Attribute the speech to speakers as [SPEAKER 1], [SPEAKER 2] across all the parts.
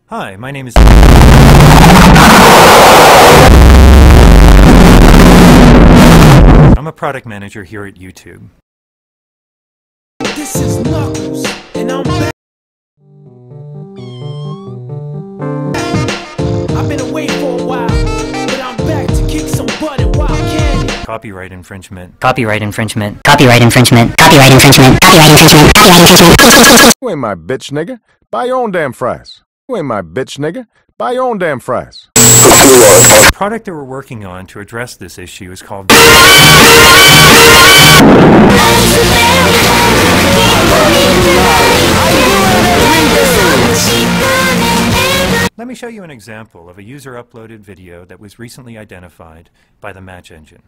[SPEAKER 1] Hi, my name is... I'm a product manager here at YouTube.
[SPEAKER 2] This is Knuckles, and I'm back. I've been away for a while, but I'm back to kick some butt and wild candy.
[SPEAKER 1] Copyright infringement.
[SPEAKER 3] Copyright infringement. Copyright infringement. Copyright infringement. Copyright infringement. Copyright infringement.
[SPEAKER 4] You ain't my bitch, nigga. Buy your own damn fries. You ain't my bitch, nigga. Buy your own damn fries.
[SPEAKER 1] The product that we're working on to address this issue is called... Let me show you an example of a user-uploaded video that was recently identified by the Match engine.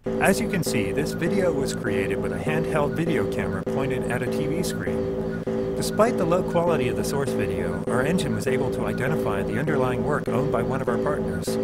[SPEAKER 1] As you can see, this video was created with a handheld video camera pointed at a TV screen. Despite the low quality of the source video, our engine was able to identify the underlying work owned by one of our partners.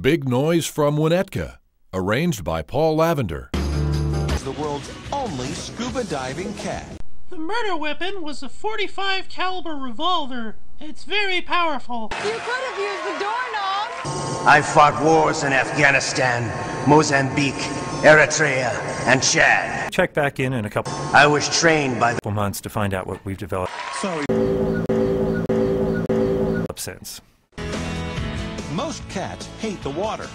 [SPEAKER 5] Big Noise from Winnetka, arranged by Paul Lavender.
[SPEAKER 6] The world's only scuba diving cat.
[SPEAKER 7] The murder weapon was a .45 caliber revolver. It's very powerful.
[SPEAKER 8] You could have used the doorknob.
[SPEAKER 9] I fought wars in Afghanistan, Mozambique, Eritrea, and Chad.
[SPEAKER 1] Check back in a couple...
[SPEAKER 9] I was trained by the
[SPEAKER 1] months to find out what we've developed.
[SPEAKER 6] Sorry.
[SPEAKER 1] Since.
[SPEAKER 6] Most cats hate the water.